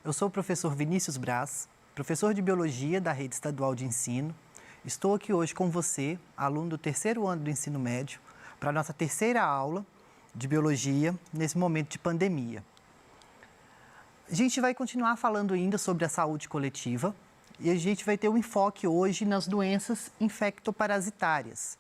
Eu sou o professor Vinícius Braz, professor de Biologia da Rede Estadual de Ensino. Estou aqui hoje com você, aluno do terceiro ano do ensino médio, para a nossa terceira aula de Biologia nesse momento de pandemia. A gente vai continuar falando ainda sobre a saúde coletiva e a gente vai ter um enfoque hoje nas doenças infectoparasitárias.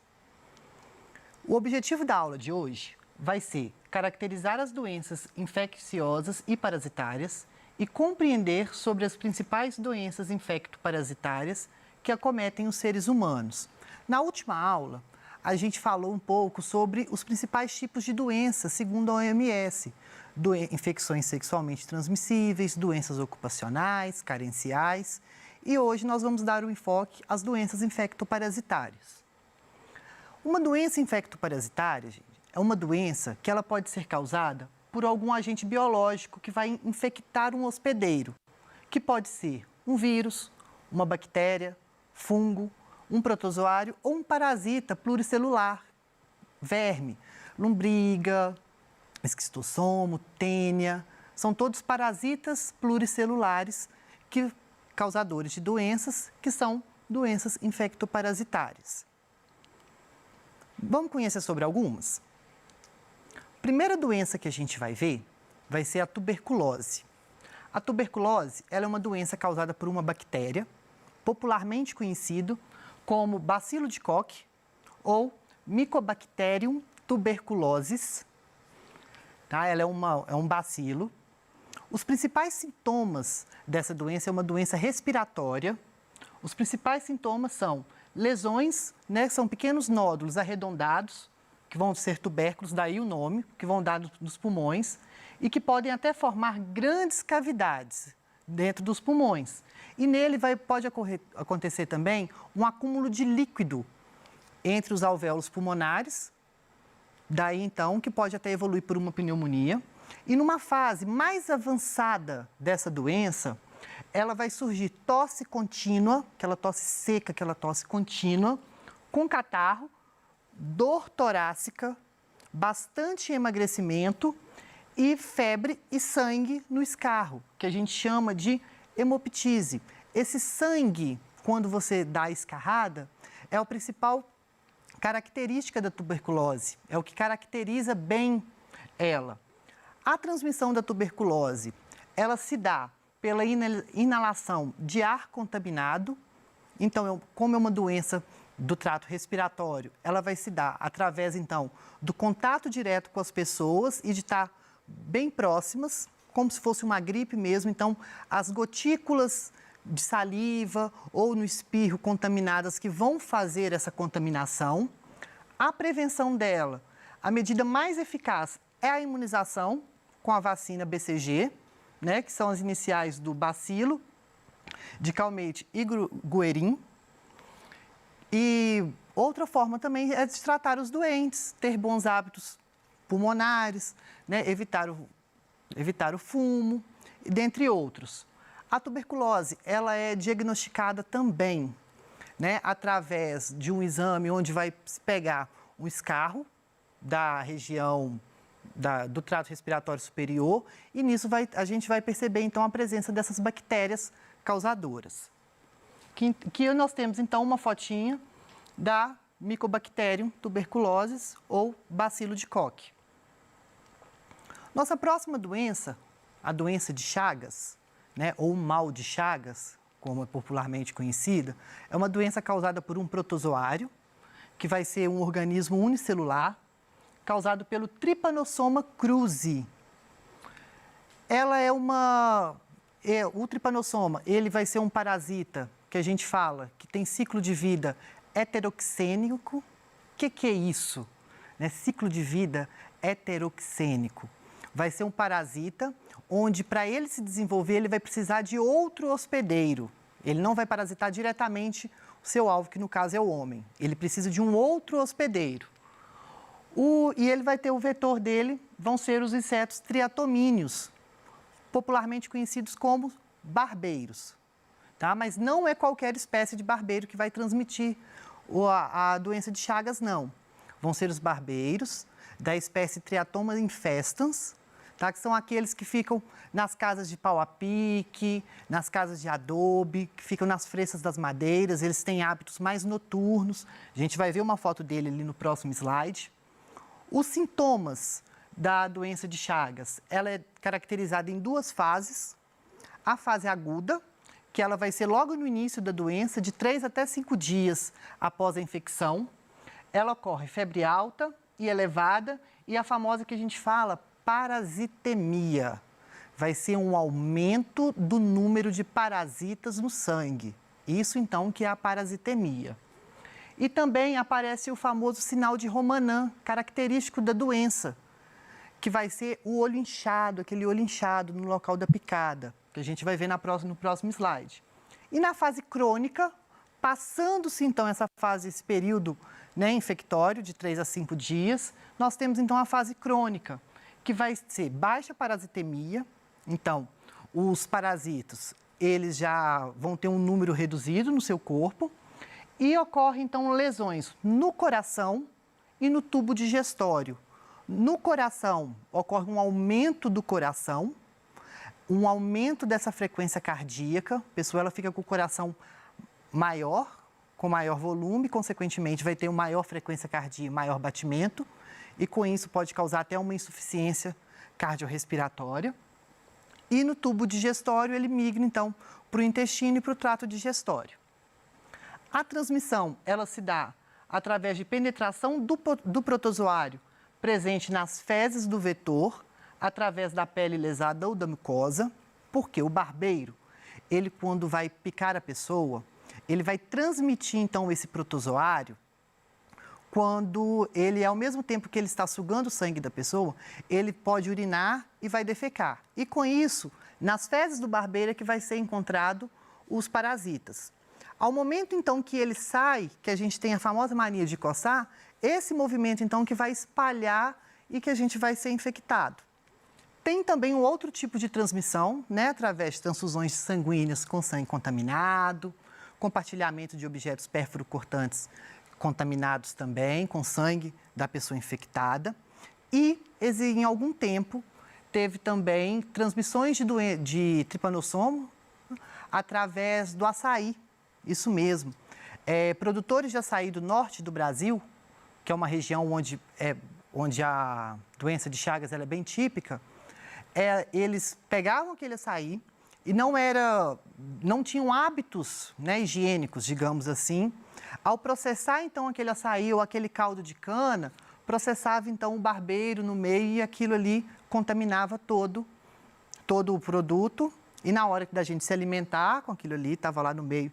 O objetivo da aula de hoje vai ser caracterizar as doenças infecciosas e parasitárias e compreender sobre as principais doenças infectoparasitárias que acometem os seres humanos. Na última aula, a gente falou um pouco sobre os principais tipos de doenças, segundo a OMS. Infecções sexualmente transmissíveis, doenças ocupacionais, carenciais. E hoje nós vamos dar o enfoque às doenças infectoparasitárias. Uma doença infectoparasitária, gente, é uma doença que ela pode ser causada por algum agente biológico que vai infectar um hospedeiro, que pode ser um vírus, uma bactéria, fungo, um protozoário ou um parasita pluricelular, verme, lombriga, esquistossoma, tênia, são todos parasitas pluricelulares causadores de doenças que são doenças infectoparasitárias. Vamos conhecer sobre algumas? A primeira doença que a gente vai ver vai ser a tuberculose. A tuberculose ela é uma doença causada por uma bactéria, popularmente conhecido como bacilo de Koch ou Mycobacterium tuberculosis. Tá? Ela é um bacilo. Os principais sintomas dessa doença é uma doença respiratória. Os principais sintomas são lesões, né, são pequenos nódulos arredondados, que vão ser tubérculos, daí o nome, que vão dar nos pulmões, e que podem até formar grandes cavidades dentro dos pulmões. E nele pode acontecer também um acúmulo de líquido entre os alvéolos pulmonares, daí então que pode até evoluir por uma pneumonia. E numa fase mais avançada dessa doença, ela vai surgir tosse contínua, aquela tosse seca, aquela tosse contínua, com catarro, dor torácica, bastante emagrecimento e febre e sangue no escarro, que a gente chama de hemoptise. Esse sangue, quando você dá a escarrada, é a principal característica da tuberculose, é o que caracteriza bem ela. A transmissão da tuberculose, ela se dá pela inalação de ar contaminado. Então, como é uma doença do trato respiratório, ela vai se dar através, então, do contato direto com as pessoas e de estar bem próximas, como se fosse uma gripe mesmo. Então, as gotículas de saliva ou no espirro contaminadas que vão fazer essa contaminação. A prevenção dela, a medida mais eficaz é a imunização com a vacina BCG, né, que são as iniciais do bacilo, de Calmette e Guerin. E outra forma também é de tratar os doentes, ter bons hábitos pulmonares, né, evitar o fumo, dentre outros. A tuberculose, ela é diagnosticada também, né, através de um exame onde vai se pegar um escarro da região do trato respiratório superior e nisso a gente vai perceber então a presença dessas bactérias causadoras. Que nós temos então uma fotinha da Mycobacterium tuberculosis ou bacilo de Koch. Nossa próxima doença, a doença de Chagas, né, ou mal de Chagas, como é popularmente conhecida, é uma doença causada por um protozoário, que vai ser um organismo unicelular, causado pelo Trypanosoma cruzi. O Trypanosoma, ele vai ser um parasita que a gente fala que tem ciclo de vida heteroxênico. O que é isso? Né? Ciclo de vida heteroxênico. Vai ser um parasita onde, para ele se desenvolver, ele vai precisar de outro hospedeiro. Ele não vai parasitar diretamente o seu alvo, que no caso é o homem. Ele precisa de um outro hospedeiro. E ele vai ter o vetor dele, vão ser os insetos triatomíneos, popularmente conhecidos como barbeiros. Tá? Mas não é qualquer espécie de barbeiro que vai transmitir a doença de Chagas, não. Vão ser os barbeiros da espécie Triatoma infestans, tá? Que são aqueles que ficam nas casas de pau a pique, nas casas de adobe, que ficam nas frestas das madeiras, eles têm hábitos mais noturnos. A gente vai ver uma foto dele ali no próximo slide. Os sintomas da doença de Chagas, ela é caracterizada em duas fases. A fase aguda, que ela vai ser logo no início da doença, de 3 até 5 dias após a infecção. Ela ocorre febre alta e elevada e a famosa que a gente fala, parasitemia. Vai ser um aumento do número de parasitas no sangue. Isso, então, que é a parasitemia. E também aparece o famoso sinal de Romanin, característico da doença, que vai ser o olho inchado, aquele olho inchado no local da picada, que a gente vai ver no próximo slide. E na fase crônica, passando-se, então, esse período, né, infectório, de 3 a 5 dias, nós temos, então, a fase crônica, que vai ser baixa parasitemia. Então, os parasitas, eles já vão ter um número reduzido no seu corpo e ocorrem, então, lesões no coração e no tubo digestório. No coração, ocorre um aumento do coração, um aumento dessa frequência cardíaca, a pessoa ela fica com o coração maior, com maior volume, consequentemente vai ter uma maior frequência cardíaca, maior batimento, e com isso pode causar até uma insuficiência cardiorrespiratória. E no tubo digestório ele migra, então, para o intestino e para o trato digestório. A transmissão, ela se dá através de penetração do protozoário presente nas fezes do vetor, através da pele lesada ou da mucosa, porque o barbeiro, ele quando vai picar a pessoa, ele vai transmitir, então, esse protozoário quando ele, ao mesmo tempo que ele está sugando o sangue da pessoa, ele pode urinar e vai defecar. E com isso, nas fezes do barbeiro é que vai ser encontrado os parasitas. Ao momento, então, que ele sai, que a gente tem a famosa mania de coçar, esse movimento, então, que vai espalhar e que a gente vai ser infectado. Tem também um outro tipo de transmissão, né, através de transfusões sanguíneas com sangue contaminado, compartilhamento de objetos pérfuro-cortantes contaminados também, com sangue da pessoa infectada. E, em algum tempo, teve também transmissões de tripanossomo através do açaí, isso mesmo. Produtores de açaí do norte do Brasil, que é uma região onde a doença de Chagas ela é bem típica, eles pegavam aquele açaí e não tinham hábitos, né, higiênicos, digamos assim. Ao processar, então, aquele açaí ou aquele caldo de cana, processava, então, o barbeiro no meio e aquilo ali contaminava todo o produto. E na hora da gente se alimentar com aquilo ali, estava lá no meio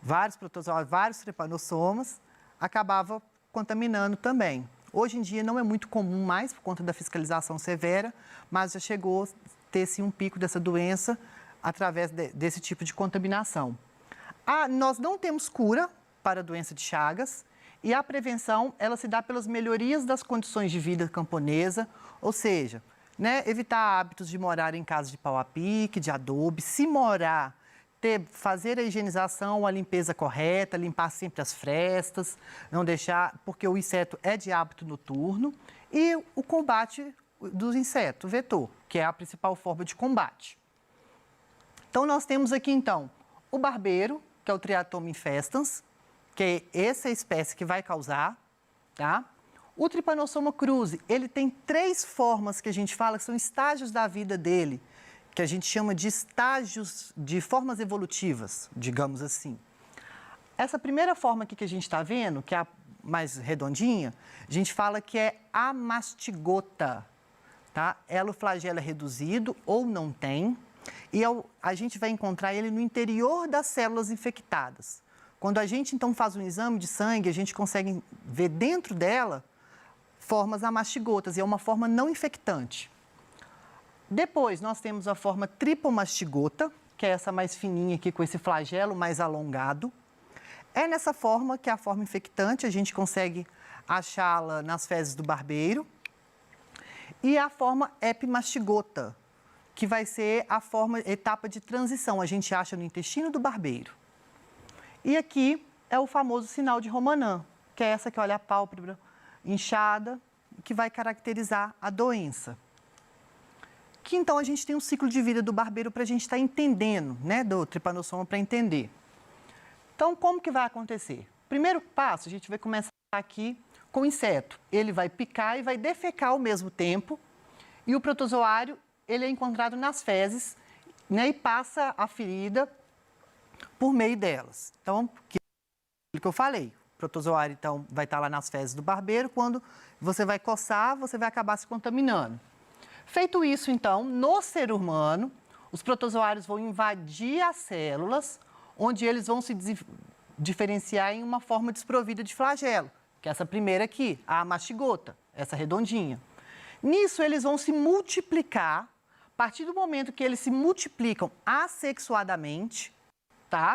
vários protozoários, vários trepanossomas, acabava contaminando também. Hoje em dia não é muito comum mais, por conta da fiscalização severa, mas já chegou a ter-se um pico dessa doença através desse tipo de contaminação. Nós não temos cura para a doença de Chagas e a prevenção ela se dá pelas melhorias das condições de vida camponesa, ou seja, né, evitar hábitos de morar em casas de pau a pique, de adobe, se morar, fazer a higienização, a limpeza correta, limpar sempre as frestas, não deixar, porque o inseto é de hábito noturno, e o combate do inseto, o vetor, que é a principal forma de combate. Então, nós temos aqui, então, o barbeiro, que é o Triatoma infestans, que é essa espécie que vai causar, tá? O Trypanosoma cruzi, ele tem 3 formas que a gente fala, que são estágios da vida dele, que a gente chama de estágios de formas evolutivas, digamos assim. Essa primeira forma aqui que a gente está vendo, que é a mais redondinha, a gente fala que é a mastigota, tá? Ela, o flagelo é reduzido ou não tem, e a gente vai encontrar ele no interior das células infectadas. Quando a gente, então, faz um exame de sangue, a gente consegue ver dentro dela formas amastigotas, e é uma forma não infectante. Depois, nós temos a forma tripomastigota, que é essa mais fininha aqui, com esse flagelo mais alongado. É nessa forma, que é a forma infectante, a gente consegue achá-la nas fezes do barbeiro. E a forma epimastigota, que vai ser a etapa de transição, a gente acha no intestino do barbeiro. E aqui é o famoso sinal de Romanin, que é essa que olha a pálpebra inchada, que vai caracterizar a doença. Aqui, então, a gente tem um ciclo de vida do barbeiro para a gente estar entendendo, né, do tripanossoma para entender. Então, como que vai acontecer? Primeiro passo, a gente vai começar aqui com o inseto. Ele vai picar e vai defecar ao mesmo tempo. E o protozoário, ele é encontrado nas fezes, né, e passa a ferida por meio delas. Então, aquilo que eu falei, o protozoário, então, vai estar lá nas fezes do barbeiro. Quando você vai coçar, você vai acabar se contaminando. Feito isso, então, no ser humano, os protozoários vão invadir as células, onde eles vão se diferenciar em uma forma desprovida de flagelo, que é essa primeira aqui, a mastigota, essa redondinha. Nisso, eles vão se multiplicar. A partir do momento que eles se multiplicam assexuadamente, tá?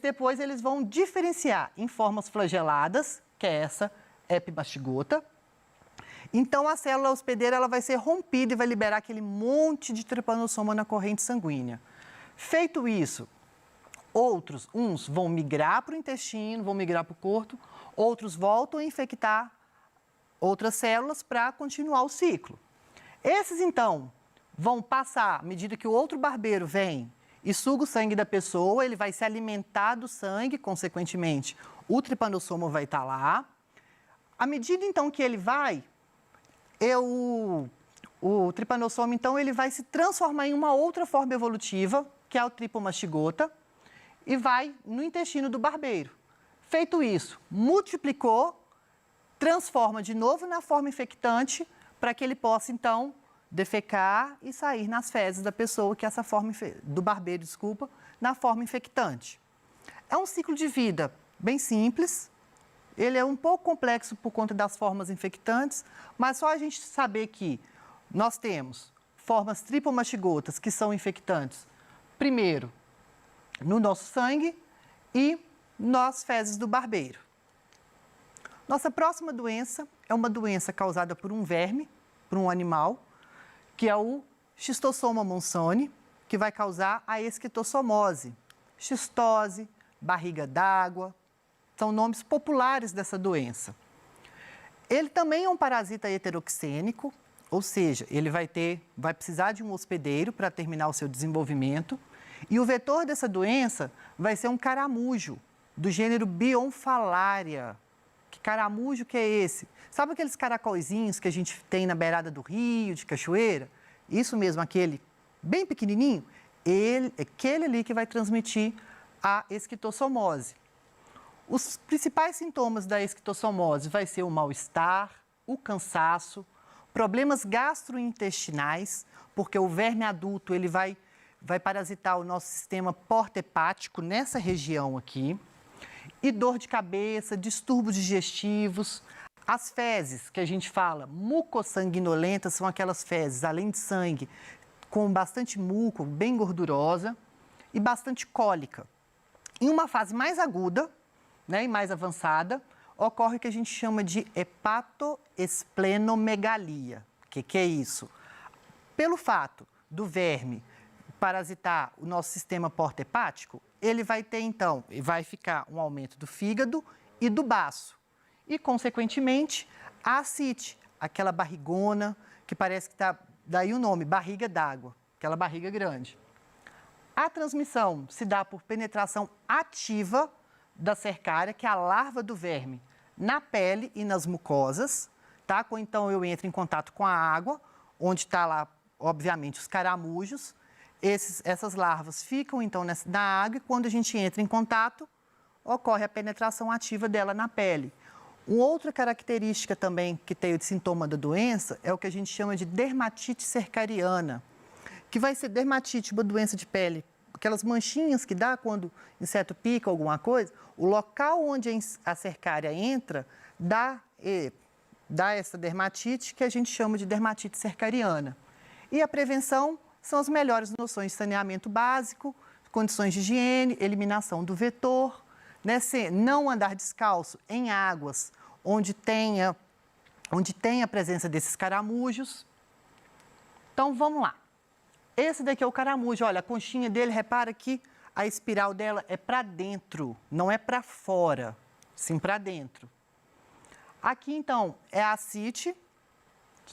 Depois eles vão diferenciar em formas flageladas, que é essa epimastigota. Então, a célula hospedeira ela vai ser rompida e vai liberar aquele monte de tripanossoma na corrente sanguínea. Feito isso, uns vão migrar para o intestino, vão migrar para o corpo, outros voltam a infectar outras células para continuar o ciclo. Esses, então, vão passar, à medida que o outro barbeiro vem e suga o sangue da pessoa, ele vai se alimentar do sangue, consequentemente, o tripanossoma vai estar lá. À medida, então, que ele vai, o tripanossoma, então, ele vai se transformar em uma outra forma evolutiva, que é o tripomastigota, e vai no intestino do barbeiro. Feito isso, multiplicou, transforma de novo na forma infectante, para que ele possa, então, defecar e sair nas fezes da pessoa, que é essa forma do barbeiro, desculpa, na forma infectante. É um ciclo de vida bem simples, ele é um pouco complexo por conta das formas infectantes, mas só a gente saber que nós temos formas tripomastigotas que são infectantes, primeiro, no nosso sangue e nas fezes do barbeiro. Nossa próxima doença é uma doença causada por um verme, por um animal, que é o Schistossoma monssoni, que vai causar a esquistossomose. Xistose, barriga d'água, são nomes populares dessa doença. Ele também é um parasita heteroxênico, ou seja, ele vai precisar de um hospedeiro para terminar o seu desenvolvimento. E o vetor dessa doença vai ser um caramujo, do gênero Bionfalaria. Que caramujo que é esse? Sabe aqueles caracolzinhos que a gente tem na beirada do rio, de cachoeira? Isso mesmo, aquele bem pequenininho, aquele ali que vai transmitir a esquistossomose. Os principais sintomas da esquistossomose vai ser o mal-estar, o cansaço, problemas gastrointestinais, porque o verme adulto ele vai parasitar o nosso sistema porta-hepático nessa região aqui, e dor de cabeça, distúrbios digestivos. As fezes, que a gente fala, mucossanguinolentas, são aquelas fezes, além de sangue, com bastante muco, bem gordurosa e bastante cólica. Em uma fase mais aguda, né, e mais avançada, ocorre o que a gente chama de hepatoesplenomegalia. O que é isso? Pelo fato do verme parasitar o nosso sistema porta-hepático, ele vai ter, então, vai ficar um aumento do fígado e do baço. E, consequentemente, a ascite, aquela barrigona, que parece que está, daí o nome, barriga d'água, aquela barriga grande. A transmissão se dá por penetração ativa da cercária, que é a larva do verme, na pele e nas mucosas, tá? Ou então eu entro em contato com a água, onde está lá, obviamente, os caramujos. Essas larvas ficam, então, na água e quando a gente entra em contato, ocorre a penetração ativa dela na pele. Uma outra característica também que tem o sintoma da doença é o que a gente chama de dermatite cercariana, que vai ser dermatite, uma doença de pele, aquelas manchinhas que dá quando o inseto pica alguma coisa, o local onde a cercária entra dá essa dermatite que a gente chama de dermatite cercariana. E a prevenção são as melhores noções de saneamento básico, condições de higiene, eliminação do vetor, né? Não andar descalço em águas onde tem a presença desses caramujos. Então, vamos lá. Esse daqui é o caramujo. Olha, a conchinha dele, repara que a espiral dela é para dentro, não é para fora, sim para dentro. Aqui, então, é a ascite,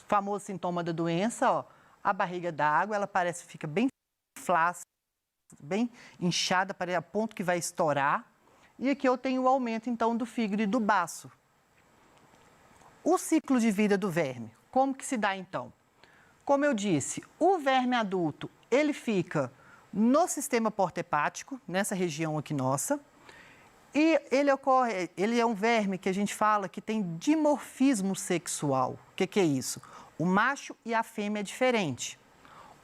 famoso sintoma da doença, ó. a barriga d'água, ela parece que fica bem flácida, bem inchada, a ponto que vai estourar. E aqui eu tenho o aumento, então, do fígado e do baço. O ciclo de vida do verme, como que se dá, então? Como eu disse, o verme adulto, ele fica no sistema porta-hepático, nessa região aqui nossa, e ele é um verme que a gente fala que tem dimorfismo sexual. O que é isso? O macho e a fêmea é diferente.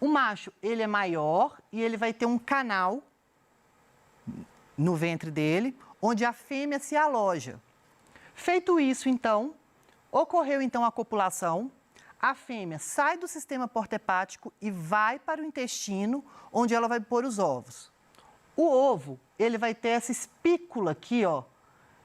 O macho, ele é maior e ele vai ter um canal no ventre dele, onde a fêmea se aloja. Feito isso, então, ocorreu então a copulação, a fêmea sai do sistema porta-hepático e vai para o intestino, onde ela vai pôr os ovos. O ovo, ele vai ter essa espícula aqui, ó,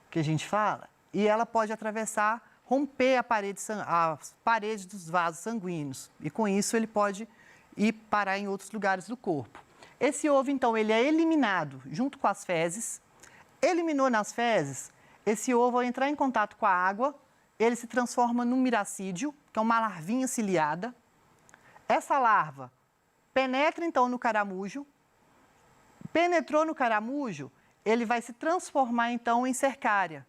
que a gente fala, e ela pode atravessar, romper as paredes dos vasos sanguíneos. E com isso ele pode ir parar em outros lugares do corpo. Esse ovo, então, ele é eliminado junto com as fezes. Eliminou nas fezes, esse ovo, ao entrar em contato com a água, ele se transforma num miracídio, que é uma larvinha ciliada. Essa larva penetra, então, no caramujo. Penetrou no caramujo, ele vai se transformar, então, em cercária.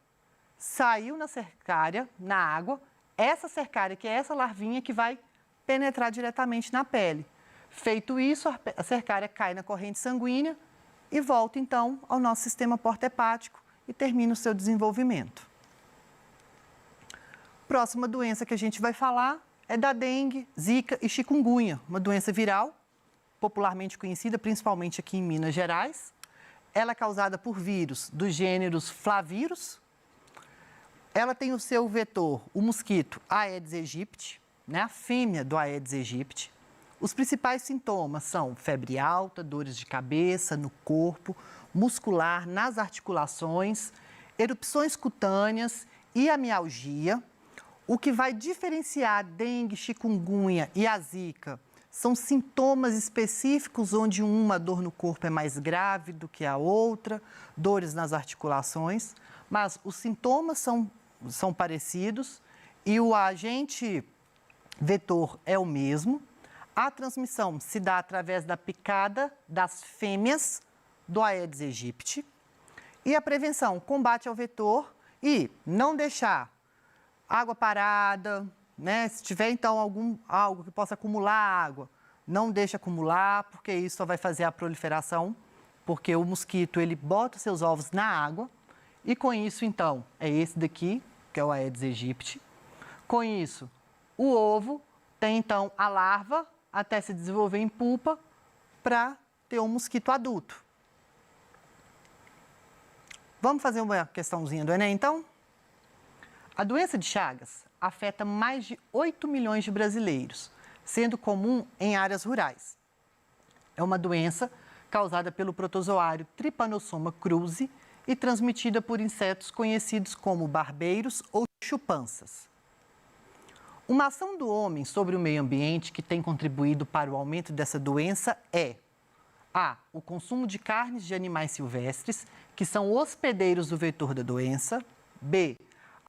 Saiu na cercária, na água, essa cercária, que é essa larvinha que vai penetrar diretamente na pele. Feito isso, a cercária cai na corrente sanguínea e volta, então, ao nosso sistema porta-hepático e termina o seu desenvolvimento. Próxima doença que a gente vai falar é da dengue, zika e chikungunya, uma doença viral, popularmente conhecida, principalmente aqui em Minas Gerais. Ela é causada por vírus dos gêneros Flavírus. Ela tem o seu vetor, o mosquito Aedes aegypti, né, a fêmea do Aedes aegypti. Os principais sintomas são febre alta, dores de cabeça, no corpo, muscular, nas articulações, erupções cutâneas e a mialgia. O que vai diferenciar a dengue, chikungunya e a zika são sintomas específicos onde uma dor no corpo é mais grave do que a outra, dores nas articulações, mas os sintomas são parecidos e o agente vetor é o mesmo. A transmissão se dá através da picada das fêmeas do Aedes aegypti. E a prevenção, combate ao vetor e não deixar água parada, né? Se tiver, então, algo que possa acumular água, não deixe acumular, porque isso só vai fazer a proliferação, porque o mosquito, ele bota os seus ovos na água e com isso, então, é esse daqui, que é o Aedes aegypti. Com isso, o ovo tem, então, a larva até se desenvolver em pupa para ter um mosquito adulto. Vamos fazer uma questãozinha do Enem, então? A doença de Chagas afeta mais de 8 milhões de brasileiros, sendo comum em áreas rurais. É uma doença causada pelo protozoário Trypanosoma cruzi e transmitida por insetos conhecidos como barbeiros ou chupanças. Uma ação do homem sobre o meio ambiente que tem contribuído para o aumento dessa doença é A. O consumo de carnes de animais silvestres, que são hospedeiros do vetor da doença. B.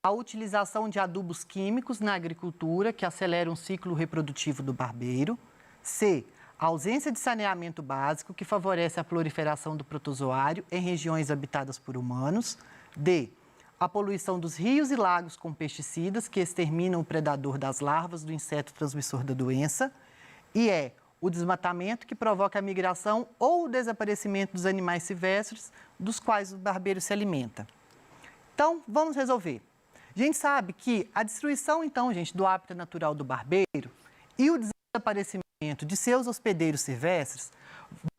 A utilização de adubos químicos na agricultura, que aceleram o ciclo reprodutivo do barbeiro. C. A ausência de saneamento básico, que favorece a proliferação do protozoário em regiões habitadas por humanos. D. A poluição dos rios e lagos com pesticidas que exterminam o predador das larvas do inseto transmissor da doença. E o desmatamento que provoca a migração ou o desaparecimento dos animais silvestres dos quais o barbeiro se alimenta. Então, vamos resolver. A gente sabe que a destruição, então, gente, do hábitat natural do barbeiro e o desaparecimento de seus hospedeiros silvestres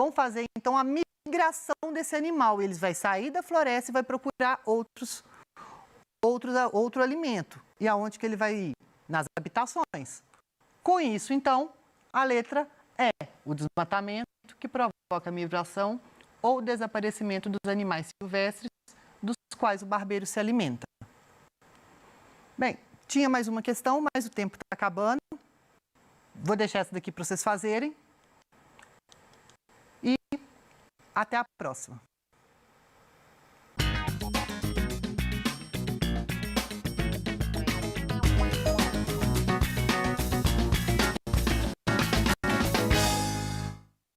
vão fazer, então, a migração desse animal. Ele vai sair da floresta e vai procurar outro alimento. E aonde que ele vai ir? Nas habitações. Com isso, então, a letra é o desmatamento que provoca a migração ou desaparecimento dos animais silvestres dos quais o barbeiro se alimenta. Bem, tinha mais uma questão, mas o tempo está acabando. Vou deixar essa daqui para vocês fazerem. E até a próxima.